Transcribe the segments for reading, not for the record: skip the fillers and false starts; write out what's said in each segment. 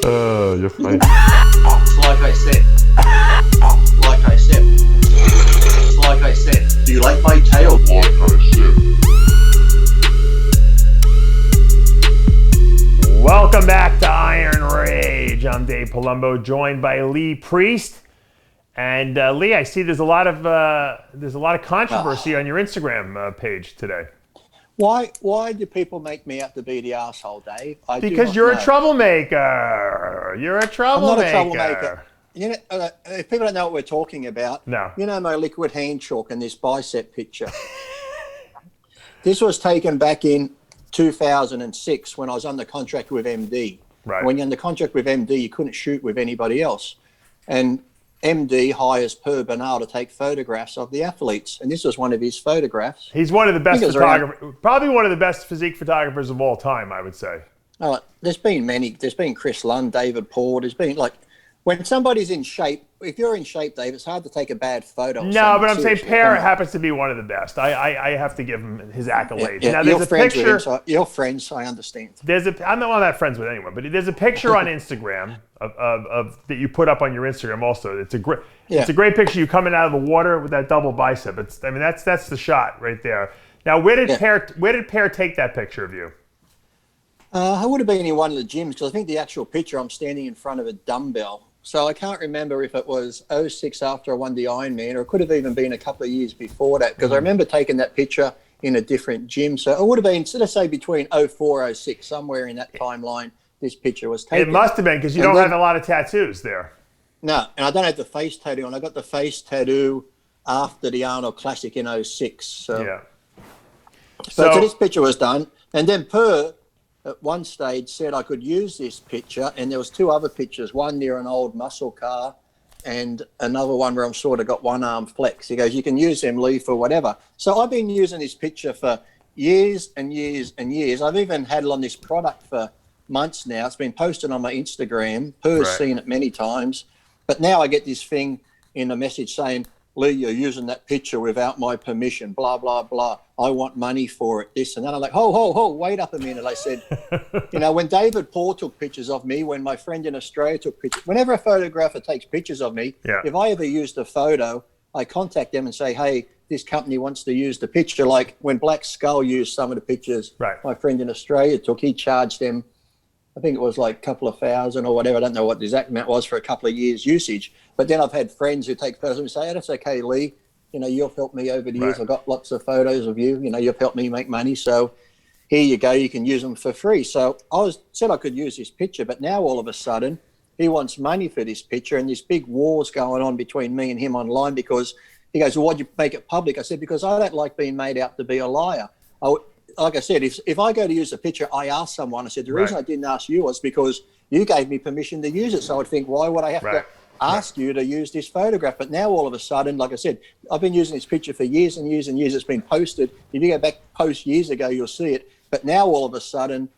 You're funny. Like I said, do you like my tail? Like I said. Welcome back to Iron Rage. I'm Dave Palumbo, joined by Lee Priest. And Lee, I see there's a lot of controversy on your Instagram page today. Why do people make me out to be the asshole, Dave? Because you're a troublemaker. You're a troublemaker. I'm not a troublemaker. You know, if people don't know what we're talking about, no. You know my liquid hand chalk and this bicep picture. This was taken back in 2006 when I was under contract with MD. Right. When you're under contract with MD, you couldn't shoot with anybody else. And MD hires Per Bernal to take photographs of the athletes. And this was one of his photographs. He's one of the best photographers, probably one of the best physique photographers of all time, I would say. Oh, there's been many. There's been Chris Lund, David Paul. There's been when somebody's in shape, if you're in shape, Dave, it's hard to take a bad photo. No, but I'm saying Per happens to be one of the best. I have to give him his accolades. Yeah, now, there's a picture. With him, so you're friends, so I understand. I'm not that friends with anyone, but there's a picture on Instagram of that you put up on your Instagram. Also, it's a great picture. You coming out of the water with that double bicep. That's the shot right there. Now, where did Per take that picture of you? I would have been in one of the gyms because I think the actual picture I'm standing in front of a dumbbell. So I can't remember if it was 06 after I won the Ironman, or it could have even been a couple of years before that, because I remember taking that picture in a different gym. So it would have been, let's say, between 04, 06, somewhere in that timeline, this picture was taken. It must have been, because you don't have a lot of tattoos there. No, and I don't have the face tattoo, and I got the face tattoo after the Arnold Classic in 06. So, yeah. So this picture was done, and then Per, at one stage, said I could use this picture, and there was two other pictures, one near an old muscle car and another one where I'm sort of got one arm flex. He goes, you can use them, Lee, for whatever. So I've been using this picture for years and years and years. I've even had it on this product for months now. It's been posted on my Instagram. Per's seen it many times. But now I get this thing in a message saying, Lee, you're using that picture without my permission, blah, blah, blah. I want money for it, this and that. I'm like, ho, wait up a minute. I said, when David Paul took pictures of me, when my friend in Australia took pictures, whenever a photographer takes pictures of me, if I ever used a photo, I contact them and say, hey, this company wants to use the picture. Like when Black Skull used some of the pictures my friend in Australia took, he charged them, I think it was like a couple of thousand or whatever. I don't know what the exact amount was for a couple of years usage. But then I've had friends who take photos and say, oh, that's okay, Lee. You've helped me over the years. I've got lots of photos of you. You've helped me make money. So here you go. You can use them for free. So I said I could use this picture, but now all of a sudden he wants money for this picture, and this big war's going on between me and him online because he goes, well, why'd you make it public? I said, because I don't like being made out to be a liar. Like I said, if I go to use a picture, I ask someone. I said, the reason I didn't ask you was because you gave me permission to use it. So I'd think, why would I have to ask you to use this photograph? But now all of a sudden, like I said, I've been using this picture for years and years and years. It's been posted. If you go back post years ago, you'll see it. But now all of a sudden,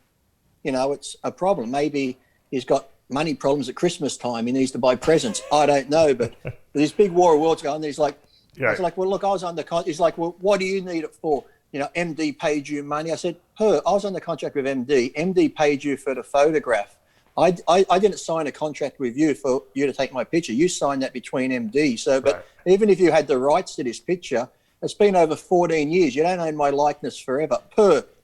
it's a problem. Maybe he's got money problems at Christmas time. He needs to buy presents. I don't know. But this big war of words going on. He's like, I was like, well, look, I was under contract. He's like, well, what do you need it for? MD paid you money. I said, I was under contract with MD. MD paid you for the photograph. I didn't sign a contract with you for you to take my picture. You signed that between MD. So, but even if you had the rights to this picture, it's been over 14 years. You don't own my likeness forever.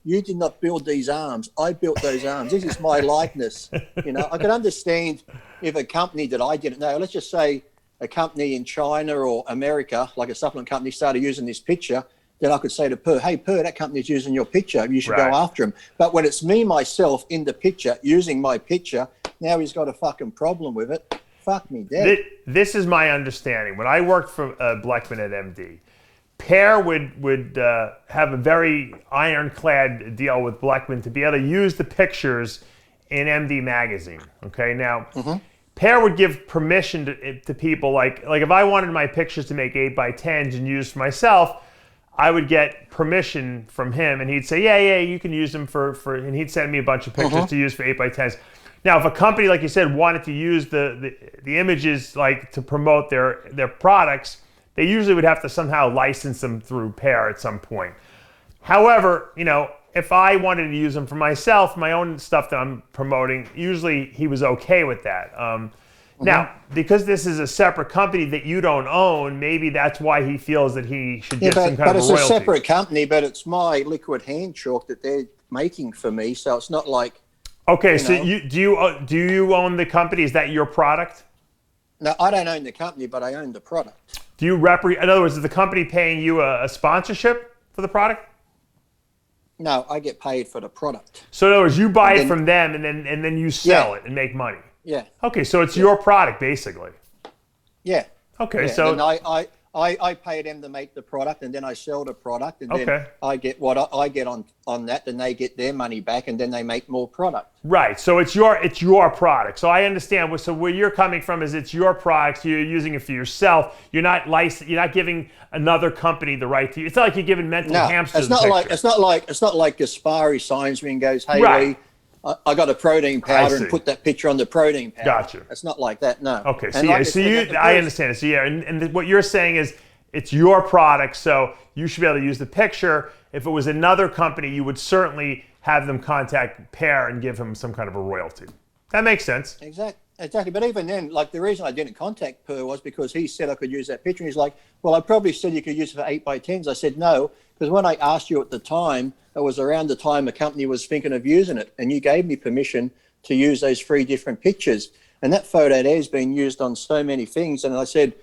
You did not build these arms. I built those arms. This is my likeness. I can understand if a company that I didn't know, let's just say a company in China or America, like a supplement company, started using this picture, then I could say to Per, hey, Per, that company's using your picture. You should go after him. But when it's me, myself, in the picture, using my picture, now he's got a fucking problem with it. Fuck me dead. This is my understanding. When I worked for Bleckman at MD, Per would have a very ironclad deal with Bleckman to be able to use the pictures in MD magazine. Okay, now Per would give permission to people like if I wanted my pictures to make 8x10s and use for myself, I would get permission from him, and he'd say, yeah, you can use them for and he'd send me a bunch of pictures to use for 8x10s. Now, if a company, like you said, wanted to use the images to promote their products, they usually would have to somehow license them through Per at some point. However, if I wanted to use him for myself, my own stuff that I'm promoting, usually he was okay with that. Now, because this is a separate company that you don't own, maybe that's why he feels that he should get some kind of a royalty. But it's a separate company, but it's my liquid hand chalk that they're making for me, so it's not like... Okay, so do you own the company? Is that your product? No, I don't own the company, but I own the product. Do you in other words, is the company paying you a sponsorship for the product? No, I get paid for the product. So in other words, you buy it from them and then you sell it and make money. Yeah. Okay, so it's your product basically. Yeah. Okay, yeah. so and I pay them to make the product, and then I sell the product, and then I get what I get on that, then they get their money back, and then they make more product. Right. So it's your product. So I understand. So where you're coming from is it's your product. So you're using it for yourself. You're not licensed. You're not giving another company the right to. It's not like you're giving mental hamsters. It's not like Gaspari signs me and goes, "Hey, Lee, I got a protein powder and put that picture on the protein powder." Gotcha. It's not like that, no. Okay, so I understand it. So and what you're saying is it's your product, so you should be able to use the picture. If it was another company, you would certainly have them contact Pear and give him some kind of a royalty. That makes sense. Exactly. But even then, like the reason I didn't contact Per was because he said I could use that picture. And he's like, well, I probably said you could use it for 8x10s. I said no, because when I asked you at the time, it was around the time the company was thinking of using it, and you gave me permission to use those 3 different pictures. And that photo there has been used on so many things. And I said,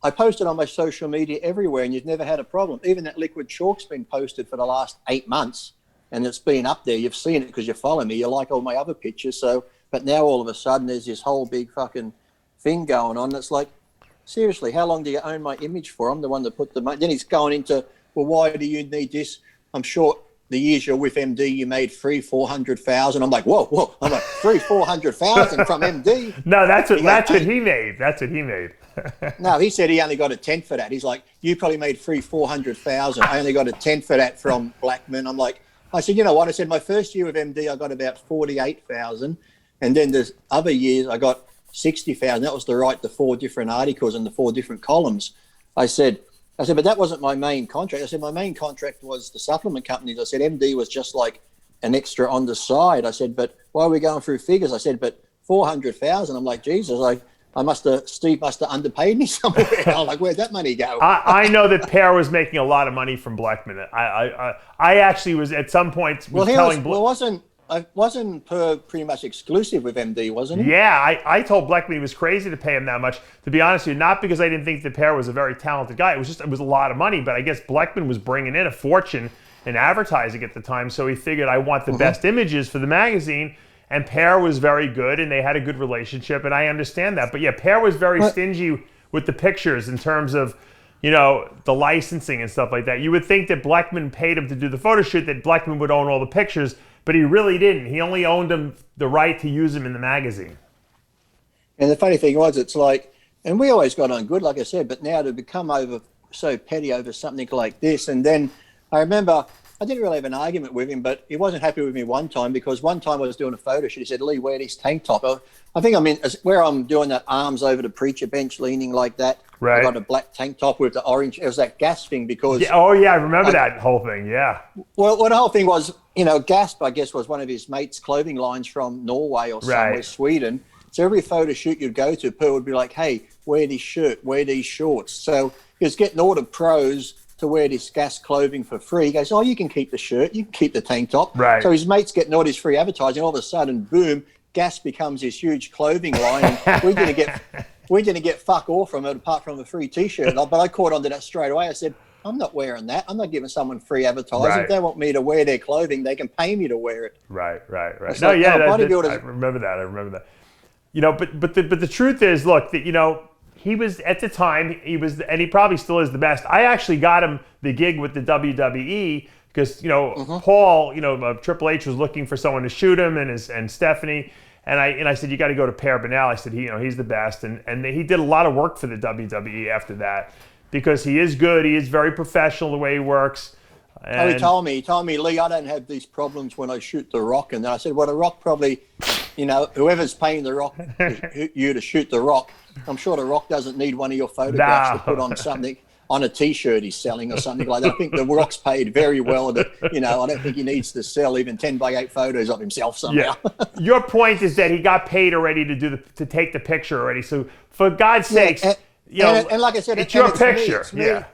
I posted on my social media everywhere, and you've never had a problem. Even that liquid chalk's been posted for the last 8 months, and it's been up there. You've seen it because you follow me. You like all my other pictures. So, but now all of a sudden there's this whole big fucking thing going on. It's like, seriously, how long do you own my image for? I'm the one that put the money. Then he's going into, well, why do you need this? I'm sure the years you're with MD, you made 300,000-400,000. I'm like, whoa. I'm like, 300,000-400,000 from MD. No, that's what he made. That's what he made. No, he said he only got a 10 for that. He's like, you probably made 300,000-400,000. I only got a 10 for that from Blackman. I'm like, I said, you know what? I said, my first year with MD, I got about 48,000. And then there's other years I got 60,000. That was to write the 4 different articles and the 4 different columns. I said, but that wasn't my main contract. I said, my main contract was the supplement companies. I said, MD was just like an extra on the side. I said, but why are we going through figures? I said, but 400,000. I'm like, Jesus, Steve must have underpaid me somewhere. I'm like, where'd that money go? I know that Pear was making a lot of money from Blackman. I actually was at some point wasn't Per pretty much exclusive with MD, wasn't he? Yeah, I told Blackman he was crazy to pay him that much. To be honest with you, not because I didn't think that Pear was a very talented guy. It was a lot of money, but I guess Blackman was bringing in a fortune in advertising at the time, so he figured I want the best images for the magazine. And Pear was very good, and they had a good relationship, and I understand that. But yeah, Pear was very stingy with the pictures in terms of, the licensing and stuff like that. You would think that Blackman paid him to do the photo shoot, that Blackman would own all the pictures, but he really didn't. He only owned him the right to use them in the magazine. And the funny thing was, it's like, and we always got on good, like I said, but now to become so petty over something like this. And then I remember I didn't really have an argument with him, but he wasn't happy with me one time because one time I was doing a photo shoot. He said, Lee, wear this tank top. I think where I'm doing that arms over the preacher bench leaning like that. Right. I got a black tank top with the orange. It was that gas thing because... Yeah, I remember that whole thing, yeah. Well, the whole thing was, Gasp, I guess, was one of his mates' clothing lines from Norway or somewhere, Sweden. So every photo shoot you'd go to, Per would be like, hey, wear this shirt, wear these shorts. So he was getting all the pros to wear this Gas clothing for free. He goes, you can keep the shirt, you can keep the tank top. Right. So his mate's getting all this free advertising. All of a sudden, boom, Gas becomes this huge clothing line. And we didn't get fuck all from it apart from a free T-shirt. But I caught onto that straight away. I said, I'm not wearing that. I'm not giving someone free advertising. Right. If they want me to wear their clothing, they can pay me to wear it. Right. It's No, like, yeah, bodybuilders. I remember that. But the truth is, look, that he was at the time, and he probably still is the best. I actually got him the gig with the WWE because Paul, Triple H was looking for someone to shoot him, and Stephanie, and I said, you got to go to Per Bernal. I said, he's the best, and he did a lot of work for the WWE after that because he is good. He is very professional the way he works. And he told me, Lee, I don't have these problems when I shoot The Rock. And then I said, well, The Rock probably, whoever's paying The Rock, you to shoot The Rock, I'm sure The Rock doesn't need one of your photographs to put on something. on a T-shirt he's selling or something like that. I think The Rock's paid very well. That I don't think he needs to sell even 10x8 photos of himself somehow. Yeah. Your point is that he got paid already to take the picture already. So for God's sakes, and like I said, it's your picture.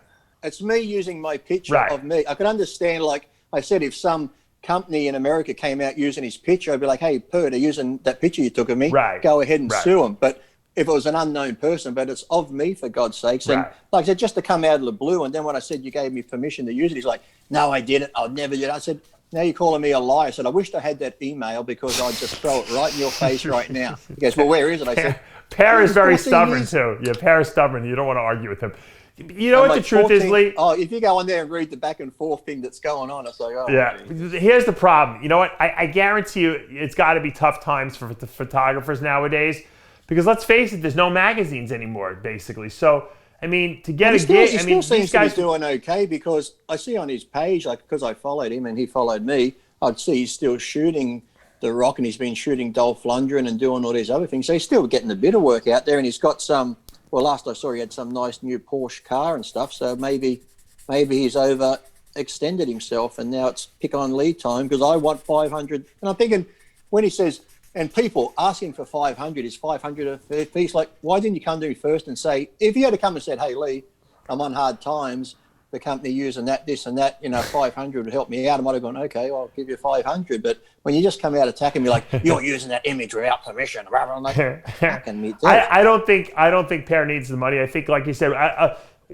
It's me using my picture of me. I could understand, like I said, if some company in America came out using his picture, I'd be like, hey, Per, they're using that picture you took of me. Go ahead and sue them. But if it was an unknown person, but it's of me, for God's sakes. And like I said, just to come out of the blue, and then when I said you gave me permission to use it, he's like, no, I didn't. I'll never do it. I said, now you're calling me a liar. I said, I wished I had that email because I'd just throw it right in your face right now. He goes, well, where is it? I said, Per is very stubborn too. Yeah, Per is stubborn. You don't want to argue with him. You know what the truth is, Lee? Oh, if you go on there and read the back and forth thing that's going on, it's like, oh. Yeah. Here's the problem. You know what? I guarantee you it's got to be tough times for the photographers nowadays. Because let's face it, there's no magazines anymore, basically. So, I mean, to get a gig, he still seems to be doing okay, because I see on his page, like, because I followed him and he followed me, I'd see he's still shooting The Rock, and he's been shooting Dolph Lundgren and doing all these other things. So he's still getting a bit of work out there, and he's got some. Well, last I saw, he had some nice new Porsche car and stuff. So maybe he's overextended himself, and now it's pick on Lee time, because I want 500. And I'm thinking, when he says, and people asking for 500, is 500 a fair piece? Like, why didn't you come to me first and say, if you had to come and said, hey, Lee, I'm on hard times, the company using that, this and that, 500 would help me out, I might have gone, okay, well, I'll give you 500. But when you just come out attacking me like, you're using that image without permission, I'm like, fucking me too. I don't think Per needs the money. I think, like you said,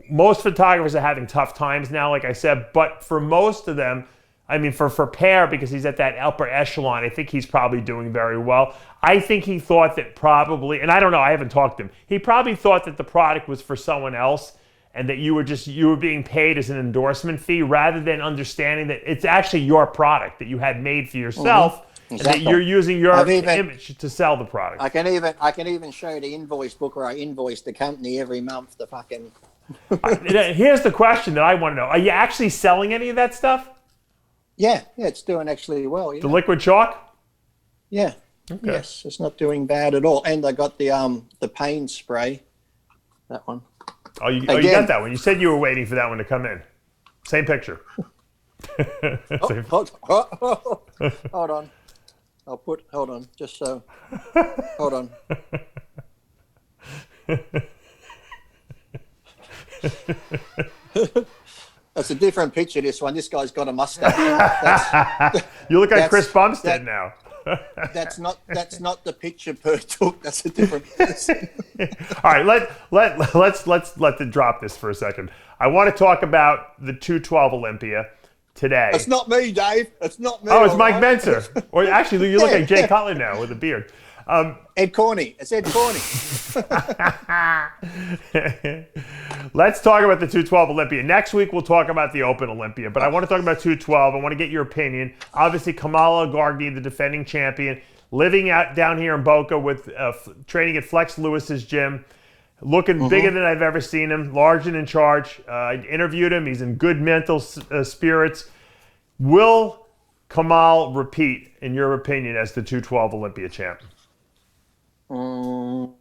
most photographers are having tough times now, like I said, but for most of them, I mean, for Per, because he's at that upper echelon, I think he's probably doing very well. I think he thought that probably, and I don't know, I haven't talked to him, he probably thought that the product was for someone else, and that you were being paid as an endorsement fee, rather than understanding that it's actually your product that you had made for yourself, and that you're using your image to sell the product. I can even show the invoice book where I invoice the company every month. The fucking. Here's the question that I want to know: are you actually selling any of that stuff? Yeah, it's doing actually well. Yeah. The liquid chalk? Yeah. Okay. Yes, it's not doing bad at all. And I got the pain spray. That one. Oh, you got that one. You said you were waiting for that one to come in. Same picture. Hold on. Hold on, just so. Hold on. That's a different picture, this one. This guy's got a mustache. You look like Chris Bumstead now. That's not the picture Per took. That's a different person. All right, let's drop this for a second. I want to talk about the 212 Olympia today. It's not me, Dave. It's not me. Oh, it's Mike Benzer. Or actually, you look like Jay Cutler now with a beard. Ed Corney. It's Ed Corney. Let's talk about the 212 Olympia. Next week, we'll talk about the Open Olympia. But I want to talk about 212. I want to get your opinion. Obviously, Kamala Gargani, the defending champion, living out down here in Boca with training at Flex Lewis's gym, looking bigger than I've ever seen him, large and in charge. I interviewed him. He's in good mental spirits. Will Kamal repeat, in your opinion, as the 212 Olympia champ? I'm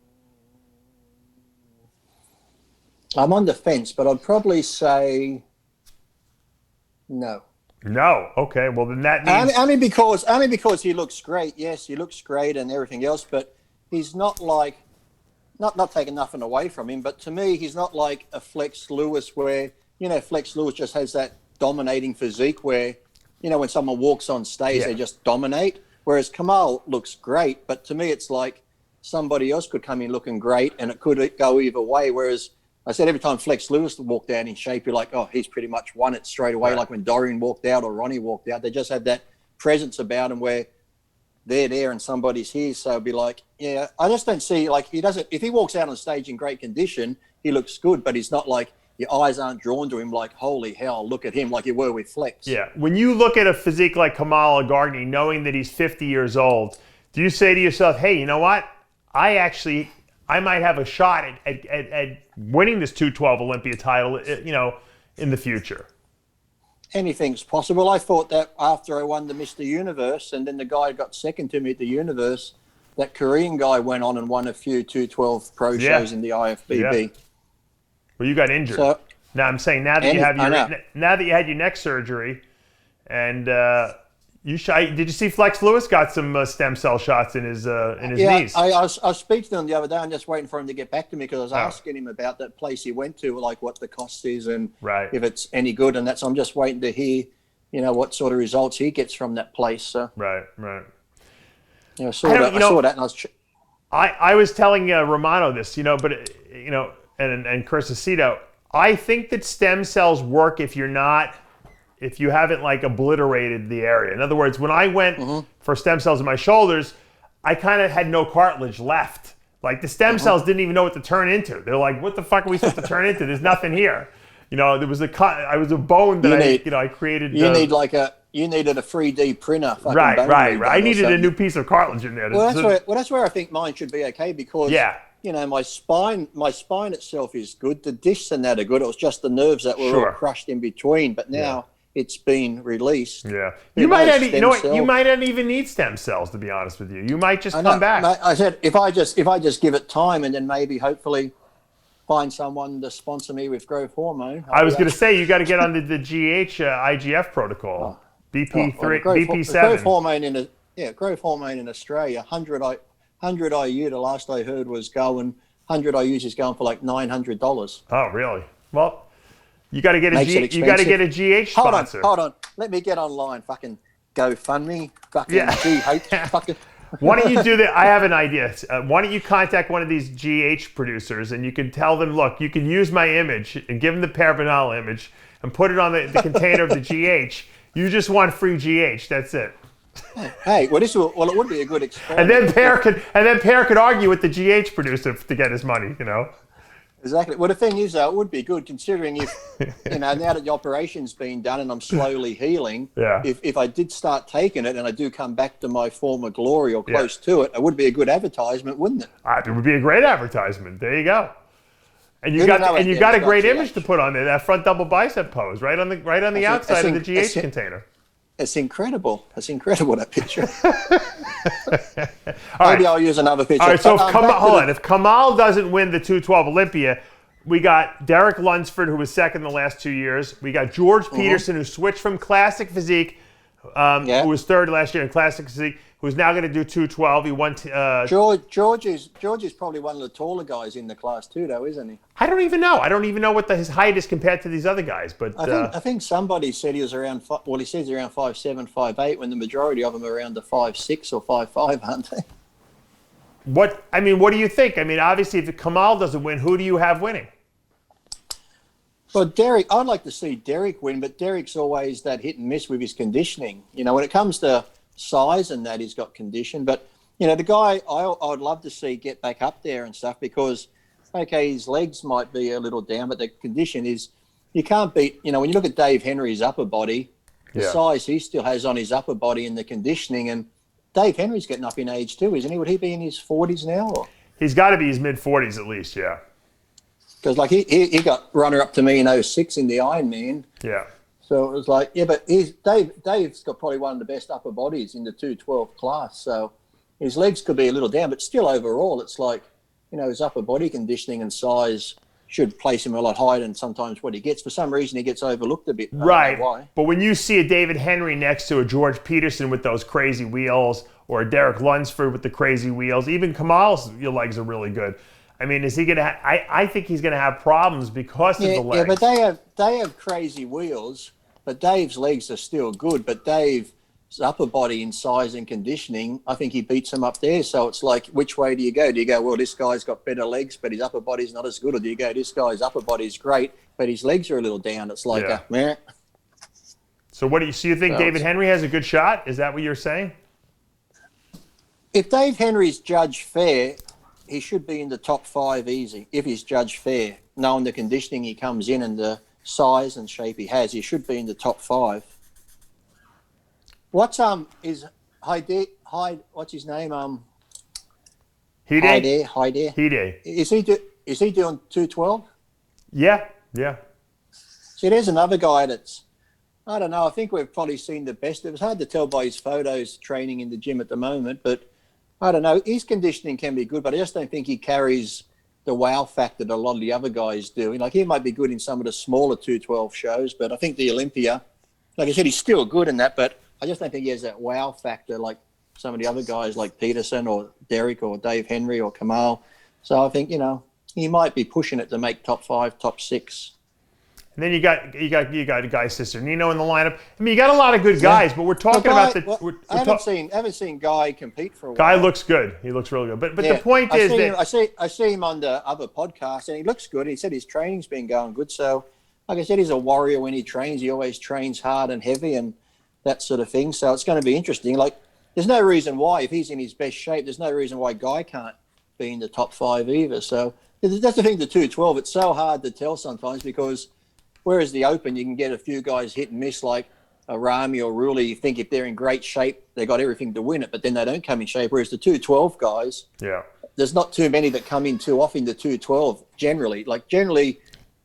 on the fence, but I'd probably say no. No. Okay. Well, then that means only because he looks great. Yes, he looks great and everything else, but he's not like not taking nothing away from him. But to me, he's not like a Flex Lewis, where Flex Lewis just has that dominating physique where when someone walks on stage they just dominate. Whereas Kamal looks great, but to me, it's like somebody else could come in looking great, and it could go either way. Whereas I said every time Flex Lewis walked out in shape, you're like, oh, he's pretty much won it straight away. Right. Like when Dorian walked out or Ronnie walked out, they just have that presence about them where they're there and somebody's here. So it'd be like, yeah, I just don't see, like, he doesn't, if he walks out on stage in great condition, he looks good, but he's not like, your eyes aren't drawn to him like, holy hell, look at him, like you were with Flex. Yeah. When you look at a physique like Kamala Gargani, knowing that he's 50 years old, do you say to yourself, hey, you know what? I might have a shot at winning this 212 Olympia title, in the future? Anything's possible. I thought that after I won the Mr. Universe, and then the guy got second to me at the Universe, that Korean guy went on and won a few 212 pro shows in the IFBB. Yeah. Well, you got injured. Now I'm saying now that you had your neck surgery, and did you see Flex Lewis got some stem cell shots in his knees? I was speaking to him the other day. I'm just waiting for him to get back to me because I was asking him about that place he went to, like what the cost is and if it's any good, and that's. I'm just waiting to hear, what sort of results he gets from that place. So. Right. I saw that, and I was. I was telling Romano this, and Chris Aceto. I think that stem cells work if you haven't like obliterated the area. In other words, when I went for stem cells in my shoulders, I kind of had no cartilage left. Like the stem cells didn't even know what to turn into. They're like, what the fuck are we supposed to turn into? There's nothing here. There was I was a bone that I created. You needed a 3D printer. Right. I needed a new piece of cartilage in there. Well, that's where I think mine should be okay because my spine itself is good. The discs and that are good. It was just the nerves that were all crushed in between. But now it's been released. Yeah, you might not even need stem cells, to be honest with you. You might just come back. I said if I just give it time and then maybe hopefully find someone to sponsor me with growth hormone. I was going to say you got to get on the GH IGF protocol. BP3, BP7. Growth hormone in Australia, 100 IU. The last I heard was 100 IUs is going for like $900. Oh, really? Well, you got to get a GH sponsor. Hold on. Let me get online. Fucking GoFundMe. Fucking GH. Fucking. Why don't you do that? I have an idea. Why don't you contact one of these GH producers and you can tell them, look, you can use my image and give them the Parabenal image and put it on the container of the GH. You just want free GH. That's it. Hey, it would be a good experiment. And then Per could argue with the GH producer to get his money. Exactly. Well, the thing is, it would be good considering if, now that the operation's been done and I'm slowly healing, if I did start taking it and I do come back to my former glory or close to it, it would be a good advertisement, wouldn't it? It would be a great advertisement. There you go. And you got a great image to put on there, that front double bicep pose, right on the outside of the GH container. It's incredible. It's incredible, that picture. Maybe I'll use another picture. All right, so if Kamal doesn't win the 212 Olympia, we got Derek Lunsford, who was second the last 2 years. We got George Peterson, who switched from Classic Physique, who was third last year in Classic Physique, who's now going to do 212. He won. George is probably one of the taller guys in the class too, though, isn't he? I don't even know. I don't even know what his height is compared to these other guys. But I think somebody said he was around. Well, he says around 5'7", 5'8", when the majority of them are around the 5'6" or 5'5", aren't they? What do you think? I mean, obviously, if Kamal doesn't win, who do you have winning? Well, Derek, I'd like to see Derek win, but Derek's always that hit and miss with his conditioning. When it comes to size and that, he's got condition. But, the guy I would love to see get back up there and stuff because, okay, his legs might be a little down, but the condition is you can't beat, when you look at Dave Henry's upper body, the size he still has on his upper body and the conditioning. And Dave Henry's getting up in age too, isn't he? Would he be in his 40s now? Or? He's got to be his mid-40s at least, yeah. Because he got runner-up to me in 06 in the Ironman. Yeah. So it was like, but Dave's got probably one of the best upper bodies in the 212 class. So his legs could be a little down, but still overall, it's like, his upper body conditioning and size should place him a lot higher than sometimes what he gets. For some reason, he gets overlooked a bit. I don't know why. But when you see a David Henry next to a George Peterson with those crazy wheels or a Derek Lunsford with the crazy wheels, even Kamal's legs are really good. I mean, is he going to I think he's going to have problems because of the legs. Yeah, but they have crazy wheels, but Dave's legs are still good. But Dave's upper body in size and conditioning, I think he beats him up there. So it's like, which way do you go? Do you go, well, this guy's got better legs, but his upper body's not as good? Or do you go, this guy's upper body's great, but his legs are a little down? It's like, meh. So what do you think David Henry has a good shot? Is that what you're saying? If Dave Henry's judged fair, he should be in the top 5 easy. If he's judged fair, knowing the conditioning he comes in and the size and shape he has, he should be in the top 5. What's is what's his name? Hide. Is he doing 212? Yeah. See, there's another guy that's, I don't know, I think we've probably seen the best. It was hard to tell by his photos training in the gym at the moment, but I don't know. His conditioning can be good, but I just don't think he carries the wow factor that a lot of the other guys do. Like, he might be good in some of the smaller 212 shows, but I think the Olympia, like I said, he's still good in that, but I just don't think he has that wow factor like some of the other guys like Peterson or Derek or Dave Henry or Kamal. So I think, he might be pushing it to make top 5, top 6. And then you got Guy Sister Nino in the lineup. I mean, you got a lot of good guys, but we're talking about the. I haven't seen Guy compete for a while. Guy looks good. He looks really good. But the point is that I see him on the other podcasts, and he looks good. He said his training's been going good. So, like I said, he's a warrior when he trains. He always trains hard and heavy and that sort of thing. So it's going to be interesting. Like, there's no reason why, if he's in his best shape, there's no reason why Guy can't be in the top 5 either. So that's the thing. The 212, it's so hard to tell sometimes because. Whereas the Open, you can get a few guys hit and miss like a Rami or Ruli. You think if they're in great shape, they got everything to win it, but then they don't come in shape. Whereas the 212 guys, there's not too many that come in too often the 212 generally. Like generally,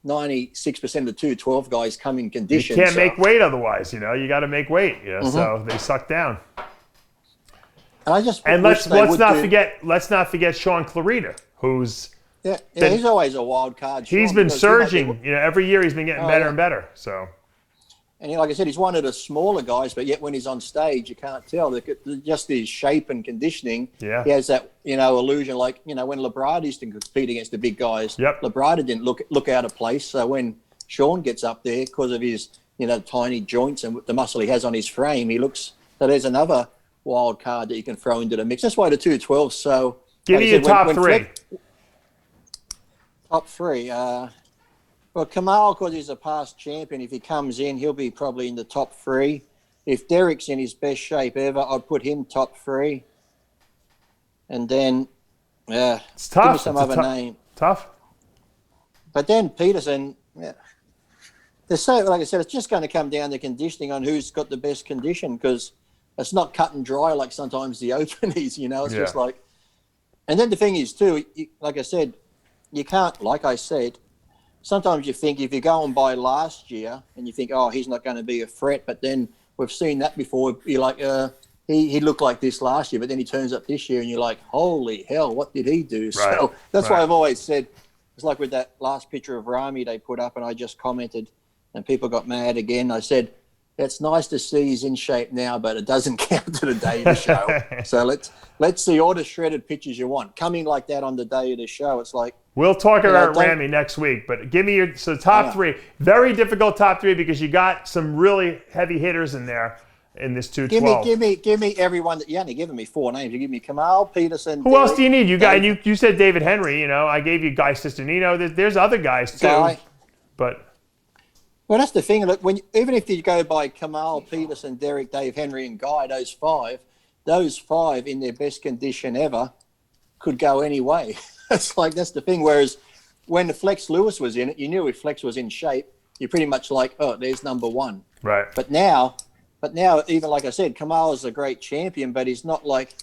96% of the 212 guys come in condition. You can't make weight otherwise, you got to make weight. So they suck down. And let's not forget Sean Clarita, who's. Yeah, he's always a wild card. He's been surging. Every year he's been getting better and better. So, and like I said, he's one of the smaller guys, but yet when he's on stage, you can't tell. Just his shape and conditioning. Yeah. He has that illusion, like when Labrada used to compete against the big guys. Yep. Labrada didn't look out of place. So when Sean gets up there, because of his tiny joints and the muscle he has on his frame, he looks. So there's another wild card that you can throw into the mix. That's why the 212. So give me your top 3. Top 3. Well, Kamal, because he's a past champion, if he comes in, he'll be probably in the top 3. If Derek's in his best shape ever, I'd put him top 3. And then, it's tough. Give me some other name. Tough. But then Peterson, like I said, it's just going to come down to conditioning on who's got the best condition because it's not cut and dry like sometimes the Open is, It's just like, and then the thing is too, like I said, you can't, like I said, sometimes you think if you're going by last year and you think, oh, he's not going to be a threat, but then we've seen that before. You're like, he looked like this last year, but then he turns up this year and you're like, holy hell, what did he do? Right. So that's why I've always said, it's like with that last picture of Rami they put up and I just commented and people got mad again. I said, it's nice to see he's in shape now, but it doesn't count to the day of the show. So let's see all the shredded pictures you want. Coming like that on the day of the show, it's like, we'll talk about Rami next week, but give me your top 3. Very difficult top 3 because you got some really heavy hitters in there in this 212. Give me everyone that you only given me 4 names. You give me Kamal, Peterson. Who else do you need? You said David Henry. I gave you Guy Sisternino. There's other guys too. Well, that's the thing. Look, even if you go by Kamal, Peterson, Derek, Dave Henry, and Guy, those five in their best condition ever could go any way. That's the thing. Whereas when the Flex Lewis was in it, you knew if Flex was in shape, you're pretty much like, oh, there's number 1. Right. But now, even like I said, Kamal is a great champion, but he's not like,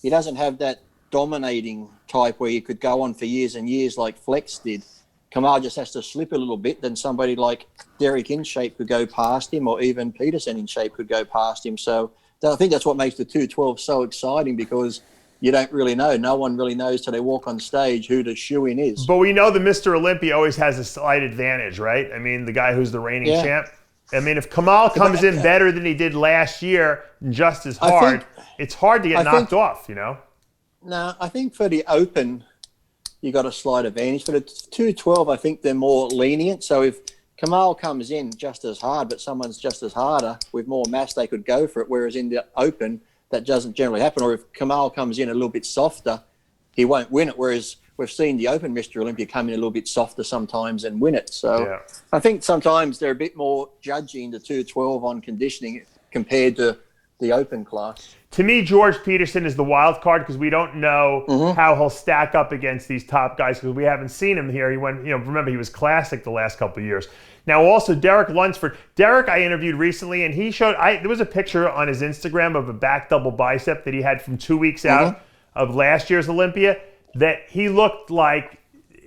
he doesn't have that dominating type where he could go on for years and years like Flex did. Kamal just has to slip a little bit, then somebody like Derek in shape could go past him, or even Peterson in shape could go past him. So I think that's what makes the 212 so exciting because you don't really know. No one really knows till they walk on stage who the shoe-in is. But we know the Mr. Olympia always has a slight advantage, right? I mean, the guy who's the reigning champ. I mean, if Kamal comes in better than he did last year and just as hard, it's hard to get knocked off, No, I think for the Open, you got a slight advantage. For the 212, I think they're more lenient. So if Kamal comes in just as hard, but someone's just as harder with more mass, they could go for it. Whereas in the Open, that doesn't generally happen. Or if Kamal comes in a little bit softer, he won't win it. Whereas we've seen the Open Mr. Olympia come in a little bit softer sometimes and win it. So I think sometimes they're a bit more judging the 212 on conditioning compared to the Open class. To me, George Peterson is the wild card because we don't know how he'll stack up against these top guys because we haven't seen him here. He went, remember he was classic the last couple of years. Now also Derek Lunsford. Derek I interviewed recently and he showed, there was a picture on his Instagram of a back double bicep that he had from 2 weeks out of last year's Olympia that he looked like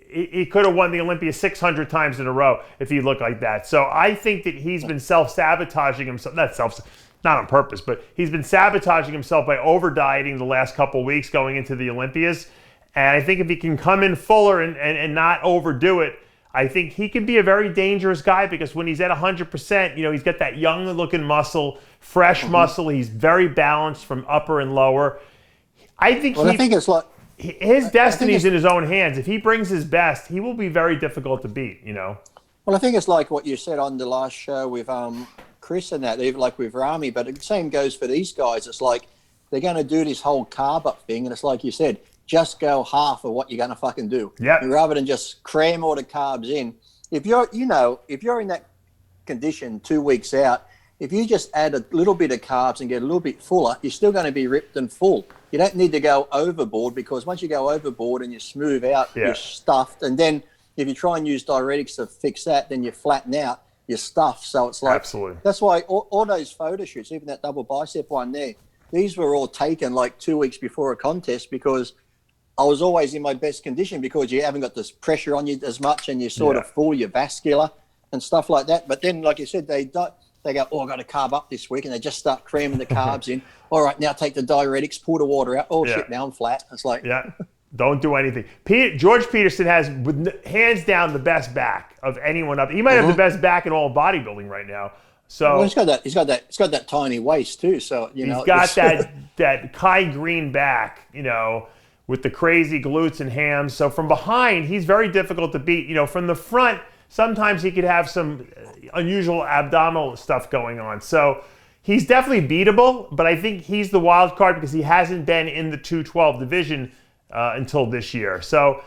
he could have won the Olympia 600 times in a row if he looked like that. So I think that he's been self-sabotaging himself, not on purpose, but he's been sabotaging himself by over-dieting the last couple of weeks going into the Olympias. And I think if he can come in fuller and not overdo it, I think he can be a very dangerous guy because when he's at 100%, you know, he's got that young looking muscle, fresh muscle. He's very balanced from upper and lower. I think it's like his destiny's in his own hands. If he brings his best, he will be very difficult to beat, you know. Well, I think it's like what you said on the last show with Chris and that, even like with Rami, but the same goes for these guys. It's like they're going to do this whole carb up thing, and it's like you said, just go half of what you're going to fucking do. Yeah. Rather than just cram all the carbs in. If you're in that condition 2 weeks out, if you just add a little bit of carbs and get a little bit fuller, you're still going to be ripped and full. You don't need to go overboard because once you go overboard and you smooth out, you're stuffed. And then if you try and use diuretics to fix that, then you flatten out, you're stuffed. So it's like, absolutely. That's why all those photo shoots, even that double bicep one there, these were all taken like 2 weeks before a contest because I was always in my best condition because you haven't got this pressure on you as much and you're sort of full, you're vascular and stuff like that. But then, like you said, they go, oh, I got to carb up this week, and they just start cramming the carbs in. All right, now take the diuretics, pour the water out. Oh, shit, now I'm flat. It's like... Yeah, don't do anything. George Peterson has, hands down, the best back of anyone up. He might have the best back in all bodybuilding right now. So well, he's got that tiny waist too. So you know, he's got that Kai Green back, you know, with the crazy glutes and hams. So from behind, he's very difficult to beat. You know, from the front, sometimes he could have some unusual abdominal stuff going on. So he's definitely beatable, but I think he's the wild card because he hasn't been in the 212 division until this year. So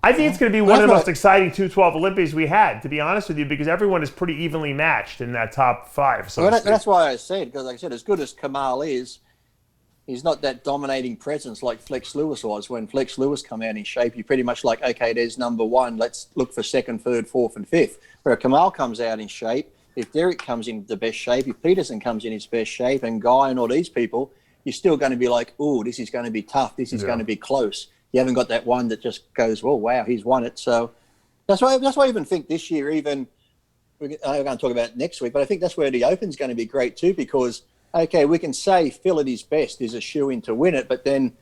I think it's going to be one of the most exciting 212 Olympias we had, to be honest with you, because everyone is pretty evenly matched in that top five. So that's why I said, because like I said, as good as Kamal is, he's not that dominating presence like Flex Lewis was. When Flex Lewis come out in shape, you're pretty much like, okay, there's number one. Let's look for second, third, fourth, and fifth. Where Kamal comes out in shape, if Derek comes in the best shape, if Peterson comes in his best shape, and Guy and all these people, you're still going to be like, oh, this is going to be tough. This is going to be close. You haven't got that one that just goes, well, wow, he's won it. So that's why I even think this year, even I'm going to talk about it next week, but I think that's where the Open's going to be great too, because okay, we can say Phil at his best is a shoe-in to win it, but then,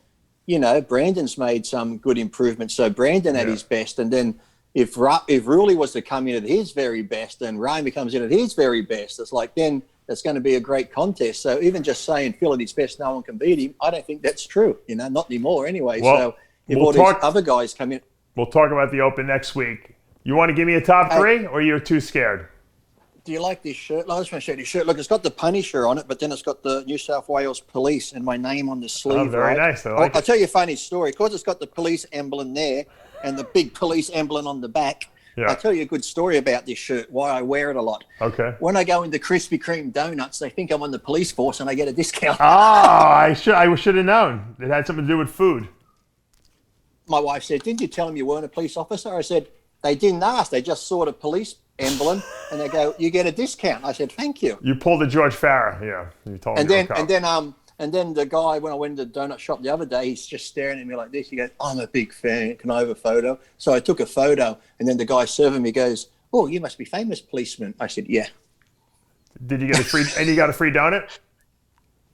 you know, Brandon's made some good improvements. So Brandon at his best, and then if Rulli was to come in at his very best and Ryan comes in at his very best, it's like then it's going to be a great contest. So even just saying Phil at his best, no one can beat him, I don't think that's true. You know, not anymore anyway. Well, so if all these other guys come in. We'll talk about the Open next week. You want to give me a top three, or you're too scared? Do you like this shirt? I just want to show you this shirt. Look, it's got the Punisher on it, but then it's got the New South Wales Police and my name on the sleeve. Oh, very nice. I like I'll tell you a funny story. Of course, it's got the police emblem there and the big police emblem on the back. Yeah. I'll tell you a good story about this shirt, why I wear it a lot. Okay. When I go into Krispy Kreme donuts, they think I'm on the police force and I get a discount. Oh, I should have known. It had something to do with food. My wife said, didn't you tell them you weren't a police officer? I said, they didn't ask. They just saw the police emblem and they go, you get a discount. I said, thank you. You pulled the George Farah, yeah. You told me. And then the guy, when I went to the donut shop the other day, he's just staring at me like this. He goes, I'm a big fan. Can I have a photo? So I took a photo, and then the guy serving me goes, oh, you must be famous policeman. I said, yeah. Did you get a free? And you got a free donut?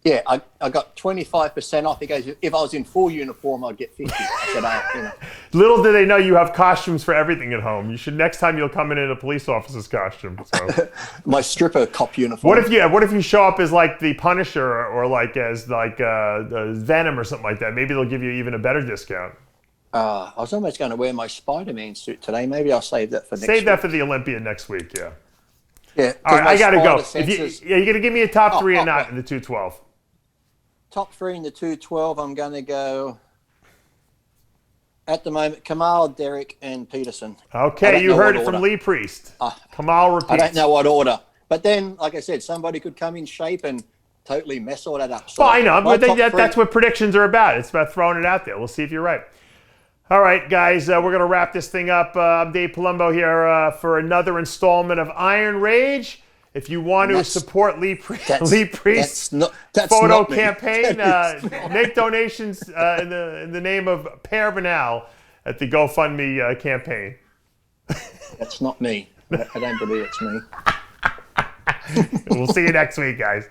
Yeah, I got 25% off. He goes, if I was in full uniform, I'd get 50. I said, oh, you know. Little did they know you have costumes for everything at home. You should, next time you'll come in a police officer's costume. So. My stripper cop uniform. What if you show up as like the Punisher or like as like Venom or something like that? Maybe they'll give you even a better discount. I was almost going to wear my Spider-Man suit today. Maybe I'll save that for next week. Save that for the Olympia next week, yeah. Yeah. All right, I got to go. You're going to give me a top three or not in the 212? Top three in the 212, I'm going to go, at the moment, Kamal, Derek, and Peterson. Okay, you heard it from Lee Priest. Kamal repeats. I don't know what order. But then, like I said, somebody could come in shape and totally mess all that up. So I know, but that's what predictions are about. It's about throwing it out there. We'll see if you're right. All right, guys, we're going to wrap this thing up. I'm Dave Palumbo here for another installment of Iron Rage. If you want to support Lee Priest's photo campaign, make donations in the name of Per Banal at the GoFundMe campaign. That's not me. I don't believe it's me. We'll see you next week, guys.